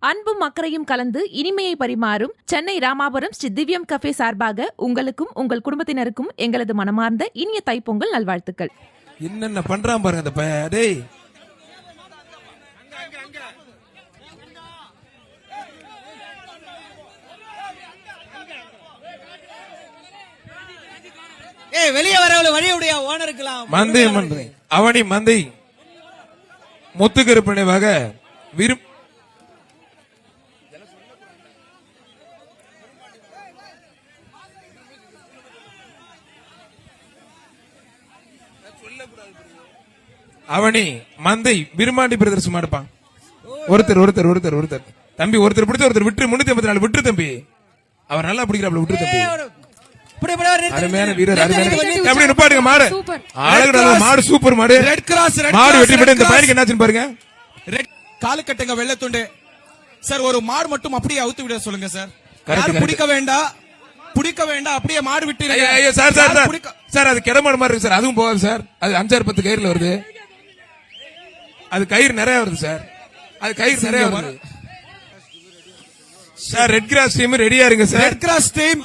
அன்பும் அக்கறையும் கலந்து இனிமையை பரிமாறும் சென்னை ராமாபுரம் ஸ்ரீ திவ்யம் கஃபே சார்பாக உங்களுக்கும் உங்கள் குடும்பத்தினருக்கும் எங்களது மனமார்ந்த இனிய தைப்பொங்கல் நல்வாழ்த்துக்கள். என்னென்ன பண்றான் பாருங்க அந்த பையன். டேய் வெளியே வரவள வழியுடைய ஓனருக்கலாம் மந்தை மந்தை அவனி மந்தை முத்துக்கருப்பு நினைவாக அவனி மந்தை விரும்பாண்டி பிரதர்ஸ் மாடுப்பான். ஒருத்தர் ஒருத்தர் ஒருத்தர் ஒருத்தர் தம்பி ஒருத்தர் பிடிச்ச ஒருத்தர் விட்டு 354 விட்டு தம்பி. அவர் நல்லா பிடிக்கிறாப்ல விட்டு தம்பி. அருமையான வீரர் அருமையான நிப்பாட்டுங்க மாடு. அழகு மாடு சூப்பர் மாடு. ரெட் கிராஸ் மாடு வெட்டி போட்டு இந்த பையனுக்கு என்னாச்சுன்னு பாருங்க. காலு கட்டுங்க வெள்ளை துண்டு சார். ஒரு மாடு மட்டும் அப்படியே அவுத்து விட சொல்லுங்க சார். பிடிக்க வேண்டாம் பிடிக்க வேண்டாம் அப்படியே மாடு விட்டு சார் சார் சார் அது கிடமாடு மாதிரி இருக்கு சார். அதுவும் போகாது சார். அது 5-10 கயிறுல வருது. அது கயிறு நிறைய வருது சார். அது கயிறு நிறைய வருது சார். ரெட் கிராஸ் டீம் ரெடியா இருங்க சார். ரெட் கிராஸ் டீம்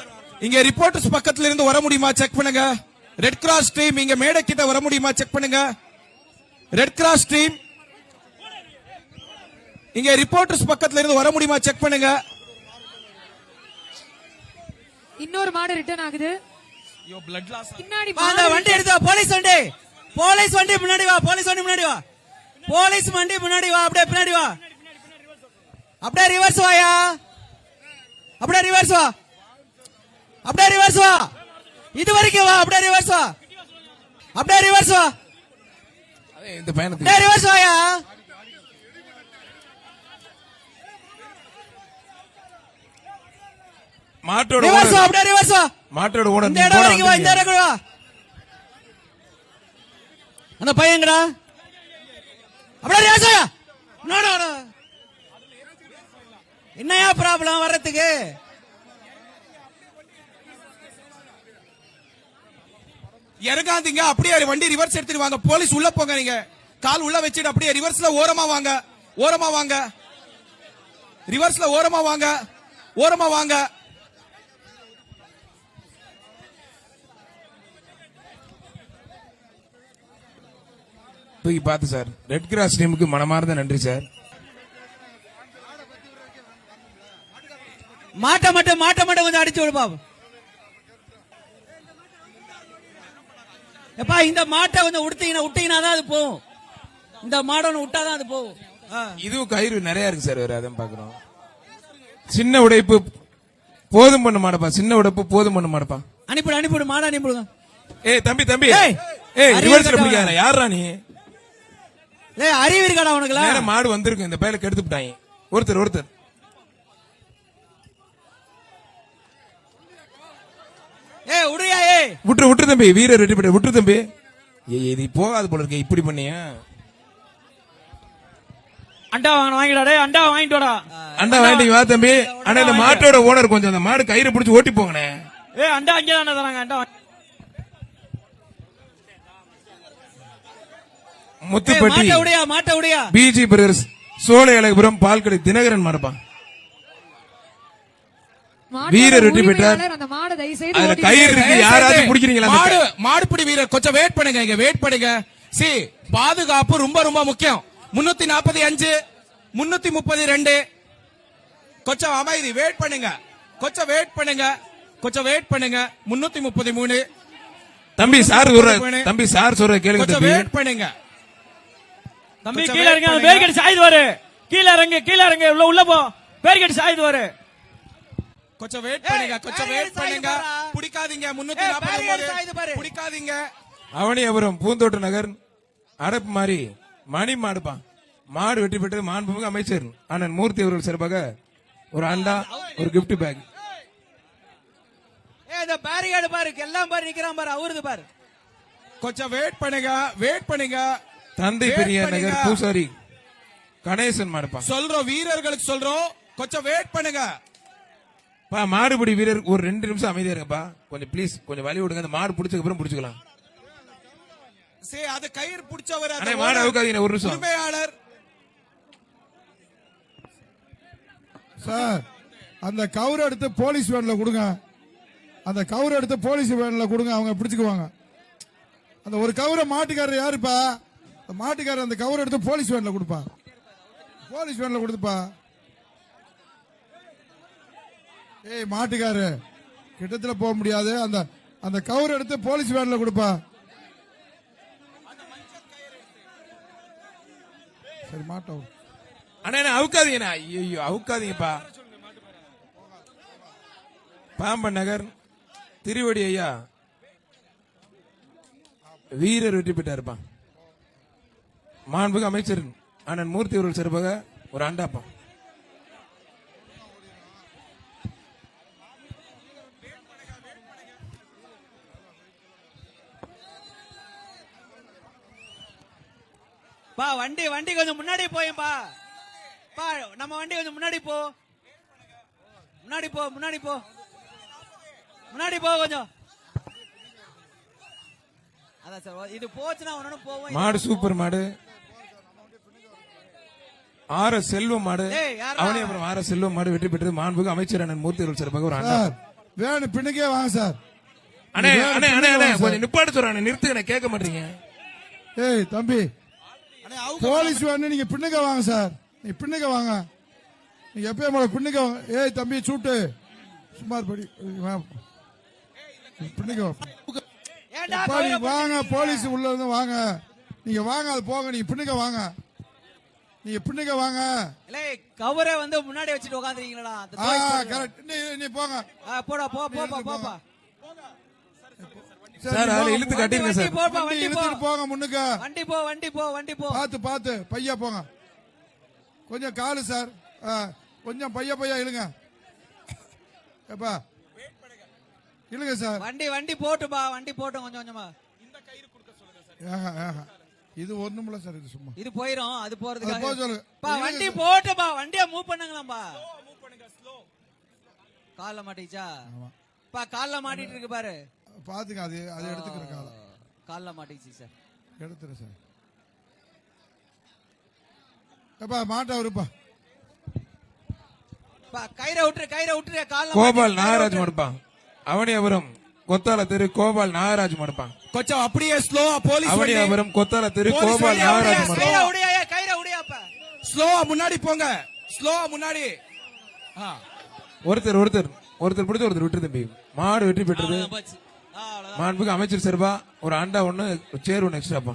இங்க ரிப்போர்ட்டர்ஸ் பக்கத்துல இருந்து வர முடியுமா செக் பண்ணுங்க. ரெட் கிராஸ் டீம் இங்க மேடை கிட்ட வர முடியுமா செக் பண்ணுங்க. ரெட் கிராஸ் டீம் இங்க ரிப்போர்ட்டர்ஸ் பக்கத்துல இருந்து வர முடியுமா செக் பண்ணுங்க. இன்னொரு மாடு ரிட்டர்ன் ஆகுது. ஐயோ பிளட் லாஸ். பின்னாடி வண்டி எடுத்து போலீஸ் வண்டி. போலீஸ் வண்டி முன்னாடி வா. போலீஸ் வண்டி முன்னாடி வா. போலீஸ் வண்டி முன்னாடி வா. அப்படியே பின்னாடி வா. அப்படியே ரிவர்ஸ் வாயா. அப்படியே ரிவர்ஸ் வா. அப்படியே ரிவர்ஸ் வா. இது வரைக்கும் வா. அப்படியே ரிவர்ஸ் வா. அப்படியே ரிவர்ஸ் வா. இந்த பயணத்துக்கு ரிவர்ஸ் வாயா. மாட்டோட ரிவர்ஸ் வா. அப்படியே ரிவர்ஸ் வா. மாட்டோட ஓட இந்த இடம் வரைக்கும் வா. இந்த இடம் வா. அந்த பையன்டா அப்படியே ரிவர்ஸ் வாயா. No no no. என்னையா ப்ராப்ளம் வர்றதுக்கு? இறங்காதீங்க. அப்படியே வண்டி ரிவர்ஸ் எடுத்துட்டு வாங்க. போலீஸ் உள்ள போங்க. நீங்க கால் உள்ள வச்சிட்டு அப்படியே ரிவர்ஸ்ல ஓரமா வாங்க. ஓரமா வாங்க. ரிவர்ஸ்ல ஓரமா வாங்க. ஓரமா வாங்க. தூக்கி பார்த்து சார். ரெட் கிராஸ் டீமுக்கு மனமார்ந்த நன்றி சார். மாட்ட மட்டும் கொஞ்சம் அடிச்சு விடு பாபு. எப்பா இந்த மாட்டை கொஞ்சம் விட்டீங்கன்னா தான் அது போகும். இந்த மாடை விட்டாதான் அது போகும். இதுவும் கயிறு நிறைய இருக்கு சார். வேற அதான் பாக்குறோம். சின்ன உடைப்பு போதும் பண்ண மாட்டப்பா. சின்ன உடைப்பு போதும் பண்ண மாட்டப்பா. அனுப்பிடு மாட அனுப்பிடுங்க. ஏய் தம்பி தம்பி ஏய் ரிவர்ஸ்ல பிடிக்காத. யாரா நீ? ஏய் அறிவு இருக்காடா உனக்கு? நேரா மாடு வந்திருக்கு. இந்த பையல கெடுத்து விட்டாங்க. ஒருத்தர் ஏய் உடையா. ஏய் விட்டு தம்பி. வீரர் ரெடி பண்ணி விட்டு தம்பி. ஏய் இது போகாது போல இருக்கு. இப்படி பண்ணியா? அண்டா வாங்கிடா. டேய் அண்டா வாங்கிட்டு வாடா. அண்டா வாங்கிட்டு வா தம்பி. ஆனா இந்த மாட்டோட ஓனர் கொஞ்சம் அந்த மாடு கயிறு பிடிச்சு ஓட்டி போங்கனே. ஏய் அண்டா அங்கே தானே தராங்க. அண்டா முத்துப்பட்டி மாட்ட உடையா. பிஜி பிரதர்ஸ் சோலை அழகுபுரம் பால்கடை தினகரன் மாடப்பா. வீரர் வெற்றி பெற்றார். அதுல கயிறு இருக்கு. யாராவது பிடிக்கிறீங்களா? மாடுபிடி வீரர் கொஞ்சம் வெயிட் பண்ணுங்க. இங்க வெயிட் பண்ணுங்க. சி பாதுகாப்பு ரொம்ப ரொம்ப முக்கியம். 345 332 கொஞ்சம் அமைதி. வெயிட் பண்ணுங்க. கொஞ்சம் வெயிட் பண்ணுங்க. 333 தம்பி சார் சொல்ற கேளுங்க தம்பி. வெயிட் பண்ணுங்க தம்பி. கீழ இறங்க. பேரிகேட் சாய்து வர. கீழ இறங்க. உள்ள போ. பேரிகேட் சாய்து வர. கொஞ்சம் வெயிட் பண்ணுங்க. பிடிக்காதீங்க. 349 பிடிக்காதீங்க. அவனியபுரம் பூந்தோட்ட நகர் அடப்பு மாறி மணி மாடுப்பான். மாடு வெற்றி பெற்றது மாண்புமிகு அமைச்சர் அண்ணன் மூர்த்தி அவர்கள் சிறப்பாக ஒரு அண்டா ஒரு கிஃப்ட் பேக். இந்த பேரிகேட் பாரு. எல்லாம் பாரு நிக்கிறான் பாரு. அவருது பாரு. கொஞ்சம் வெயிட் பண்ணுங்க. தந்தை பெரியார் நகர் பூசாரி கணேசன் மாடுப்பான். சொல்றோம் வீரர்களுக்கு சொல்றோம். கொஞ்சம் வெயிட் பண்ணுங்க. மாடுபிடி வீரர் ஒரு 2 நிமிஷம் அமைதியா இருங்கப்பா. கொஞ்சம் ப்ளீஸ் கொஞ்சம் வழி விடுங்க. அந்த மாடு பிடிச்சதுக்கு அப்புறம் பிடிச்சுக்கலாம். அது கயிறு பிடிச்சவர் மாடு அவுக்காதீங்க. ஒரு நிமிஷம். உரிமையாளர் சார் அந்த கவர் எடுத்து போலீஸ் வேன்ல கொடுங்க. அந்த கவர் எடுத்து போலீஸ் வேன்ல கொடுங்க, அவங்க பிடிச்சுக்குவாங்க. அந்த ஒரு கவரை மாட்டுக்காரர் யாருப்பா? மாட்டுக்காரர் அந்த கவர் எடுத்து போலீஸ் வேன்ல கொடுப்பா. போலீஸ் வேன்ல கொடுத்துப்பா. ஏய் மாட்டுக்காரு கிட்டத்துல போக முடியாது. அந்த அந்த கவர் எடுத்து போலீஸ் வேன்ல கொடுப்பா. சரி மாட்டோம். அண்ணா அவுக்காதீங்கண்ணா. ஐயோ அவுக்காதீங்கப்பா. பாம்பன் நகர் திருவடி ஐயா வீரர் வெற்றி பெற்றாருப்பா. மாண்புக்கு அமைச்சர் அண்ணன் மூர்த்தி அவர்கள் சிறப்பாக ஒரு அண்டாப்பா. பா வண்டி வண்டி கொஞ்சம் முன்னாடி போயேன்பா. பா நம்ம வண்டி கொஞ்சம் முன்னாடி போ. முன்னாடி போ முன்னாடி போ முன்னாடி போ கொஞ்சம். அதான் சார் இது போச்சுன்னா ஒன்னு போவோம். மாடு சூப்பர் மாடு. ஆர செல்வம் மாடு. அவனே அப்புறம் ஆர செல்வம் மாடு வெற்றி பெற்றது. மாண்புக்கு அமைச்சர் அண்ணன் மூர்த்தி அவர்கள் சிறப்பாக ஒரு அண்டா. சார் வேணும் பின்னுக்கே வாங்க சார். அண்ணே அண்ணே அண்ணே அண்ணே கொஞ்சம் நிப்பாட்டு சொல்றாங்க. நிறுத்துங்க, கேட்க மாட்டீங்க. ஏய் தம்பி போலீஸ் வேணும், நீங்க பின்னுக்க வாங்க சார். நீங்க பின்னுக்க வாங்க. நீங்க எப்பயும் பின்னுக்க வாங்க. ஏய் தம்பி சூட்டு சுமார் படி பின்னுக்க வாங்க. போலீஸ் உள்ள இருந்து வாங்க. நீங்க வாங்க, அது போங்க. நீங்க பின்னுக்க வாங்க. நீங்க பின்னுக்க வாங்க. கவரை வந்து முன்னாடி வச்சுட்டு உட்காந்துருக்கீங்களா? கரெக்ட். நீ போங்க. போடா போ போப்பா போப்பா. சார் அதுல இழுத்து கட்டிருங்க சார். வண்டி இழுத்துட்டு போங்க முன்னுக்க. வண்டி போ வண்டி போ வண்டி போ. பாத்து பாத்து பையா போங்க. கொஞ்சம் காலு சார். கொஞ்சம் பையா இழுங்க. ஏப்பா இழுங்க சார். வண்டி வண்டி போட்டுப்பா. வண்டி போட்டு கொஞ்சம் கொஞ்சமா. இது ஒண்ணுமில்ல சார். இது சும்மா இது போயிரும். அது போறதுக்கு போக சொல்லு. வண்டி போட்டுப்பா. வண்டியை மூவ் பண்ணுங்களாம்பா. கால்ல மாட்டிச்சா? பா கால்ல மாட்டிட்டு இருக்கு பாரு. பாத்துங்க. அது அது எடுத்துக்கிற காலம். கால்ல மாட்டிச்சு சார். எடுத்துரு சார். ஏப்பா மாட்டா வருப்பா. பா கயிறை விட்டுரு கால்ல. கோபால் நாகராஜ் மடுப்பான். அவனியாபுரம் கொத்தால தெரு கோபால் நாகராஜ் மடுப்பான். கொஞ்சம் அப்படியே ஸ்லோவா போலீஸ். அவனியாபுரம் கொத்தால தெரு கோபால் நாகராஜ் மடுப்பான். கயிறை உடையாப்பா. ஸ்லோவா முன்னாடி போங்க. ஸ்லோவா முன்னாடி. ஒருத்தர் பிடிச்சு ஒருத்தர் விட்டு தம்பி. மாடு வெற்றி பெற்றது. மாண்புக்கு அமைச்சர் சார்பா ஒரு அண்டா ஒண்ணு சேர் ஒண்ணு எக்ஸ்ட்ராப்பா.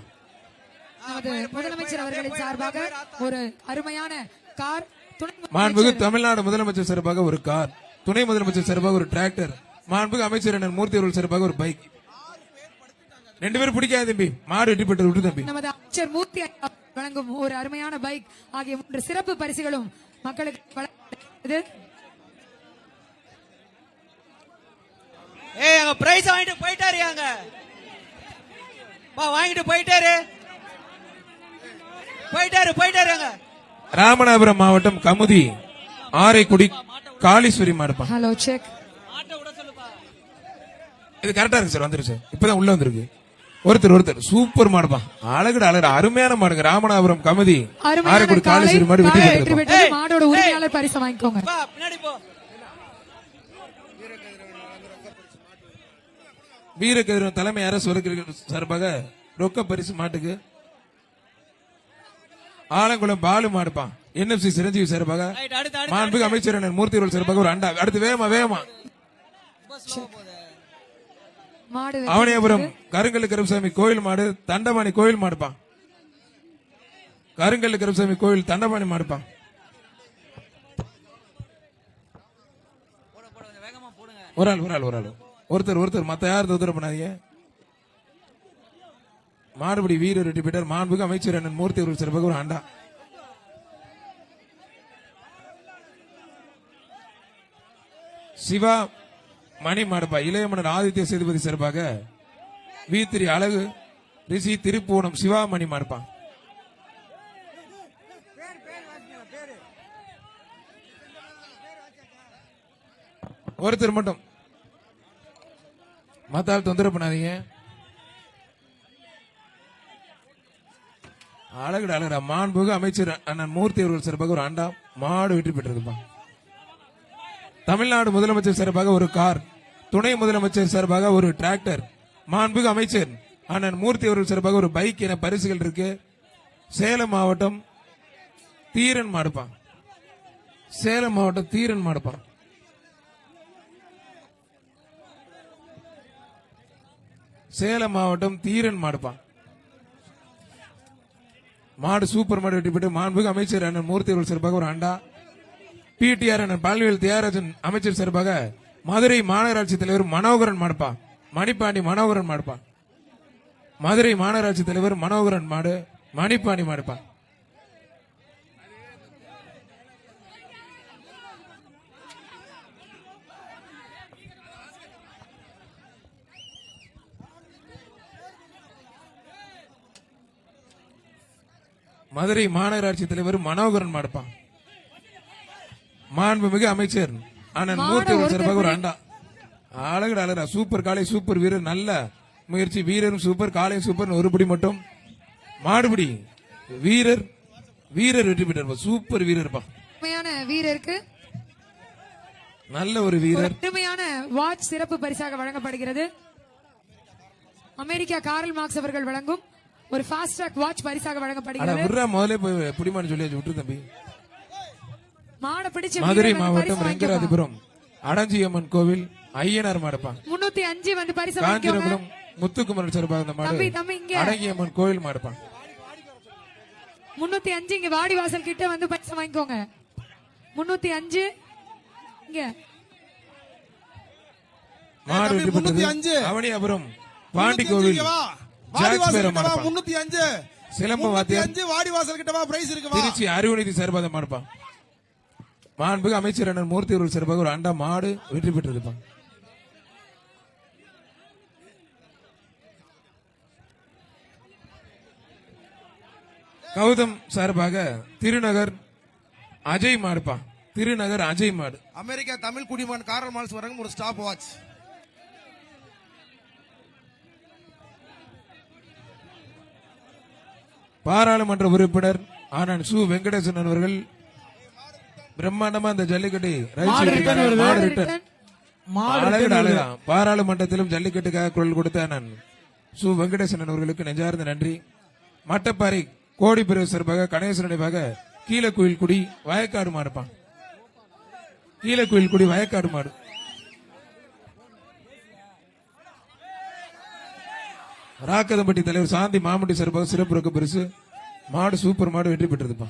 நமது முதலமைச்சர் அவர்களின் சார்பாக ஒரு அருமையான கார். மாண்புக்கு தமிழ்நாடு முதலமைச்சர் சார்பாக ஒரு கார். துணை முதலமைச்சர் சார்பாக ஒரு டிராக்டர். மாண்புக்கு அமைச்சர் அண்ணன் மூர்த்தி அவர்கள் சார்பாக ஒரு பைக். 2 பேரும் பிடிக்காது தம்பி. மாடு வெற்றி பெற்றது விட்டு தம்பி. நமது அமைச்சர் மூர்த்தி வழங்கும் ஒரு அருமையான பைக் ஆகிய 3 சிறப்பு பரிசுகளும் மக்களுக்கு வழங்கப்படுகிறது. அங்க பிரைஸ் வாங்கிட்டு போயிட்டாரு. அங்க வாங்கிட்டு போயிட்டாரு அங்க. ராமநாதபுரம் மாவட்டம் கமுதி ஆரைக்குடி காளீஸ்வரி மாடுப்பான். Hello check. இது கரெக்டா இருக்கு சார். வந்துருச்சு இப்பதான் உள்ள வந்திருக்கு. ஒருத்தர் சூப்பர் மாடுப்பான். அழகுட அருமையான மாடுங்க. ராமநாதபுரம் கமுதி ஆரைக்குடி காளீஸ்வரி மாடு வெற்றி பெற்றது. மாடோட உரிமையாளர் பரிசு வாங்கிக்கோங்க. வீரகதிரவன் தலைமை அரசு சார்பாக ரொக்க பரிசு மாட்டுக்கு. ஆலங்குளம் பாலு மாடுப்பான். NFC சிரஞ்சீவி சார்பாக மாண்புக்கு அமைச்சர் அண்ணன் மூர்த்தி அவர்கள் சார்பாக ஒரு அண்டா. அடுத்து வேகமா அவனியாபுரம் கருங்கல்லு கருப்பசாமி கோயில் மாடு தண்டபாணி கோயில் மாடுப்பான். கருங்கல்லு கருப்பசாமி கோயில் தண்டபாணி மாடுப்பான். ஒரு ஆள் ஒருத்தர் மத்த யாரும் உத்தரவு பண்ணாதீங்க. மாடுபடி வீரர் வெற்றி பெற்றார். மாண்புக்கு அமைச்சர் அண்ணன் மூர்த்தி அவர்கள் சிறப்பாக ஒரு அண்டா. சிவா மணி மாடுப்பா. இளையமன்னர் ஆதித்ய சேதுபதி சிறப்பாக V3 அழகு ரிஷி திருப்பூணம் சிவா மணி மாடுப்பா. ஒருத்தர் மட்டும் மத்தால் தொந்தரவு பண்ணாதீங்க. அழகுடா மாண்புக்கு அமைச்சர் அண்ணன் மூர்த்தி அவர்கள் சிறப்பாக ஒரு அண்டா. மாடு வெற்றி பெற்றதுப்பா. தமிழ்நாடு முதலமைச்சர் சார்பாக ஒரு கார், துணை முதலமைச்சர் சார்பாக ஒரு டிராக்டர், மாண்புமிகு அமைச்சர் அண்ணன் மூர்த்தி அவர்கள் சார்பாக ஒரு பைக் என பரிசுகள் இருக்கு. சேலம் மாவட்டம் தீரன் மாடுப்பான். சேலம் மாவட்டம் தீரன் மாடுப்பான். சேலம் மாவட்டம் தீரன் மாடுப்பான். மாடு சூப்பர் மாடு வெட்டி பெற்று மாண்புமிகு அமைச்சர் அண்ணன் மூர்த்தி அவர்கள் சார்பாக ஒரு அண்டா. பிடிஆர் அண்ணன் பழனிவேல் தியாகராஜன் அமைச்சர் சார்பாக மதுரை மாநகராட்சி தலைவர் மனோகரன் மாடுப்பா. மணிப்பாண்டி மனோகரன் மாடுப்பா. மதுரை மாநகராட்சி தலைவர் மனோகரன் மாடு மணிப்பாண்டி மாடுப்பா. மதுரை மாநகராட்சி தலைவர் மனோகரன் மாடுப்பான். மாண்புமிகு அமைச்சர் அண்ணன் மூர்த்தி அவர்கள் சார்பாக ஒரு அண்டா. அழகுடா அழகா சூப்பர் காலை சூப்பர் வீரர், நல்ல முயற்சி, வீரரும் சூப்பர் காலையும் சூப்பர். ஒருபடி மட்டும் மாடுபடி வீரர் வீரர் வெற்றி பெற்றார். சூப்பர் வீரர்ப்பா, அருமையான வீரருக்கு நல்ல ஒரு வீரர். அருமையான வாட்ச் சிறப்பு பரிசாக வழங்கப்படுகிறது. அமெரிக்கா காரல் மார்க்ஸ் அவர்கள் வழங்கும் ஒரு ஃபாஸ்ட் ட்ராக் வாட்ச் பரிசாக ஆனா வழங்கப்படுகிறது. விடுறா முதல்ல போய் புடிமான்னு சொல்லியாச்சு, விட்டு தம்பி. மாட பிடிச்ச மதுரை வீரர்கள் மாவட்டம் பரிசு வாங்கிக்கோங்க. ரெங்கராதிபுரம் அடஞ்சியம்மன் கோவில் ஐயனார் மாடுப்பான். 305 வந்து பரிசு வாங்கிக்கோங்க. காஞ்சிரபுரம் முத்துக்குமரன் சார்பாக அந்த மாடு தம்பி இங்க அடங்கியம்மன் கோவில் மாடுப்பான். 305 இங்க வாடிவாசல் கிட்ட வந்து பரிசு வாங்கிக்கோங்க. 305 இங்க மாடு வெற்றி பெற்றது 305. அவனியாபுரம் பாண்டி கோவில் ஜாக்ஸ் பேரம் மாடுப்பான். 305 சிலம்ப வாத்தியார் 305 வாடிவாசல் கிட்ட வா, பிரைஸ் இருக்கு வா. திருச்சி அறிவுநிதி சார்பாக மாடுப்பான். மாண்புமிகு அமைச்சர் அண்ணன் மூர்த்தி அவர்கள் சார்பாக ஒரு அண்டா மாடு வெற்றி பெற்றிருப்பான். கௌதம் சார்பாக திருநகர் அஜய் மாடுப்பான். திருநகர் அஜய் மாடு. அமெரிக்கா தமிழ் குடிமகன் காரல் மால்ஸ் வழங்கும் ஒரு ஸ்டாப் வாட்ச். பாராளுமன்ற உறுப்பினர் ஆனந்த் சு வெங்கடேசன் அவர்கள் பிரம்மாண்டமா இந்த ஜல்லிக்கட்டு மாடு ரிட்டர்ன். அழகுடா அழகா. பாராளுமன்றத்திலும் ஜல்லிக்கட்டுக்காக குரல் கொடுத்த அண்ணன் சு வெங்கடேசன் அவர்களுக்கு நெஞ்சார்ந்த நன்றி. மட்டப்பாறை கோடி பிரிவு சார்பாக கணேசன் நினைவாக கீழக்குயில் குடி வயக்காடு மாடுப்பான். கீழக்குயில் குடி வயக்காடு மாடு. ராக்கதம்பட்டி தலைவர் சாந்தி மாமுட்டி சார்பாக சிறப்பு ரொக்க பரிசு. மாடு சூப்பர் மாடு வெற்றி பெற்றதுப்பா.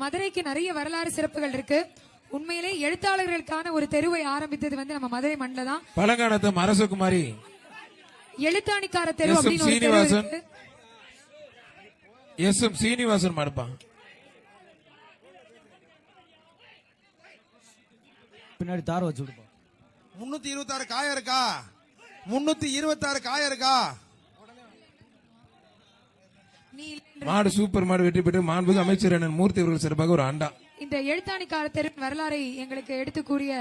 மதுரைக்கு நிறைய வரலாறு சிறப்புகள் இருக்கு. உண்மையிலே எழுத்தாளர்களுக்கான ஒரு தெருவை ஆரம்பித்தது வந்து நம்ம மதுரை மண்ணில தான். பழங்கானத்தம் அரசகுமாரி எழுத்தாணிக்கார தெரு எஸ். எம். அப்படின்னு ஒரு தெரு சீனிவாசன். இருக்கு. எஸ். எம். சீனிவாசன் மாடுப்பான். பின்னாடி தார வச்சு விடுப்பா. 326 காயம் இருக்கா? 326 காயம் இருக்கா? நீ மாடு சூப்பர் மாடு வெற்றி பெற்று மாண்புமிகு அமைச்சர் அண்ணன் மூர்த்தி அவர்கள் சார்பாக ஒரு அண்டா. இந்த எழுத்தாணிக்கார தெருவின் வரலாறை எங்களுக்கு எடுத்து கூறிய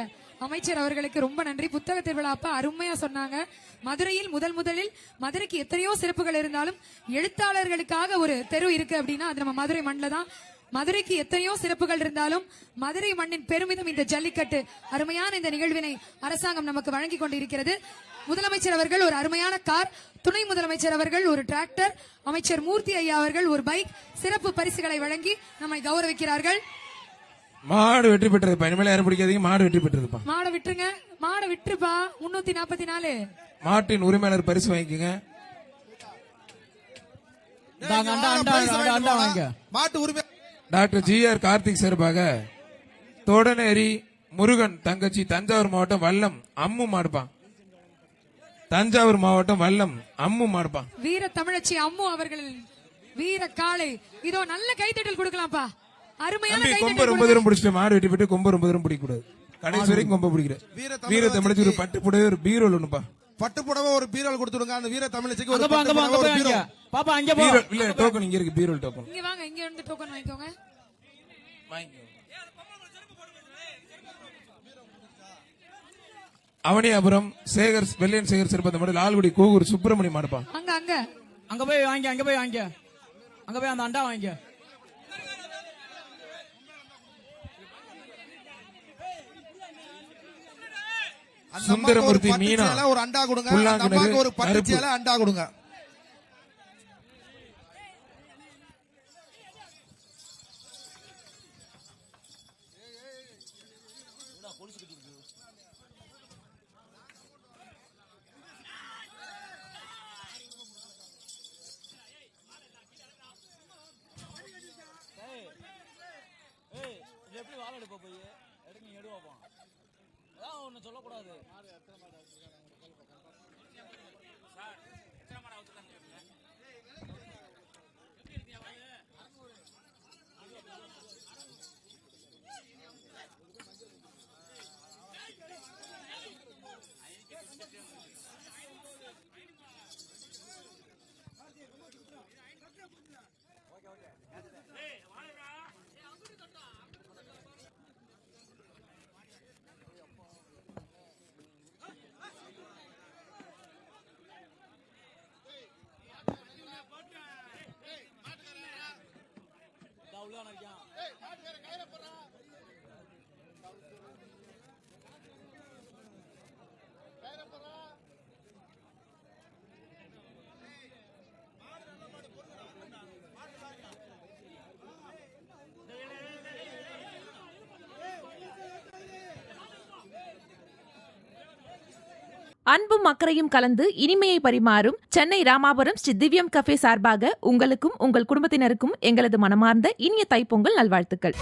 அமைச்சர் அவர்களுக்கு ரொம்ப நன்றி. புத்தக திருவிழா அப்ப அருமையா சொன்னாங்க. மதுரையில் முதலில் மதுரைக்கு எத்தனையோ சிறப்புகள் இருந்தாலும் எழுத்தாளர்களுக்காக ஒரு தெரு இருக்கு அப்படின்னா அது நம்ம மதுரை மண்ணில தான். மதுரைக்கு எத்தனையோ சிறப்புகள் இருந்தாலும் மதுரை மண்ணின் பெருமிதம் இந்த ஜல்லிக்கட்டு. அருமையான இந்த நிகழ்வினை அரசாங்கம் நமக்கு வழங்கி கொண்டிருக்கிறது. முதலமைச்சர் அவர்கள் ஒரு அருமையான கார், துணை முதலமைச்சர் அவர்கள் ஒரு டிராக்டர், அமைச்சர் மூர்த்தி ஐயா அவர்கள் ஒரு பைக் சிறப்பு பரிசுகளை வழங்கி நம்மை கௌரவிக்கிறார்கள். மாடு வெற்றி பெற்றது. இனிமேல யாரும் பிடிக்காதீங்க. மாடு வெற்றி பெற்றதுப்பா. மாடை விட்டுருங்க, மாடை விட்டுருப்பா. 344 மாட்டின் உரிமையாளர் பரிசு வாங்கிக்கோங்க. மாட்டு உரிமை டாக்டர் ஜி.ஆர். கார்த்திக் சார்பாக தோடனேரி முருகன் தங்கச்சி தஞ்சாவூர் மாவட்டம் வல்லம் அம்மு மாடுப்பான். தஞ்சாவூர் மாவட்டம் வல்லம் அம்மு மாடுப்பான். வீர தமிழச்சி அம்மு அவர்கள் வீர காளை. இதோ நல்ல கைத்தட்டல் கொடுக்கலாம்ப்பா. அருமையான தம்பி கொம்ப கைத்தட்டல் ரொம்ப தூரம் பிடிச்சிட்டு மாடு வெட்டி போட்டு கொம்ப ரொம்ப தூரம் பிடிக்க கூடாது. கடைசி வரைக்கும் கொம்ப பிடிக்கிற வீர தமிழச்சி ஒரு பட்டு புடவை ஒரு பீரோல் ஒண்ணுப்பா. பட்டு புடவை ஒரு பீரோல் கொடுத்துடுங்க. அந்த வீர தமிழச்சிக்கு அங்க ஒரு போ, பட்டு அங்க போ, புடவை, அங்க ஒரு போய் பீரோ. அங்க. பாப்பா அங்க போ. பீரோல் இல்ல டோக்கன் இங்க இருக்கு. பீரோல் டோக்கன் இங்க வாங்க, இங்க இருந்து டோக்கன் வாங்கிக்கோங்க. அவனியாபுரம் சேகர் வெள்ளையன் சேகர் சிறப்பந்த மாடு லால்குடி கூகூர் சுப்பிரமணியம் மாடுப்பா. அங்க அங்க அங்க போய் வாங்கி அங்க போய் அந்த அண்டா வாங்கிக்க. அந்த அம்மாக்கு ஒரு சுந்தரமூர்த்தி பட்டு மீனா சேலை, ஒரு அண்டா கொடுங்க. அந்த புல்லாங்குழல், அம்மாக்கு ஒரு பட்டு கருப்பு. சேலை, அண்டா கொடுங்க. எப்படி வாழ எடுப்ப போய் எடுங்க எடுவாப்பா. அதான் ஒண்ணு சொல்லக்கூடாது. அன்பும் அக்கறையும் கலந்து இனிமையை பரிமாறும் சென்னை ராமாபுரம் ஸ்ரீ திவ்யம் கஃபே சார்பாக உங்களுக்கும் உங்கள் குடும்பத்தினருக்கும் எங்களது மனமார்ந்த இனிய தைப்பொங்கல் நல்வாழ்த்துக்கள்.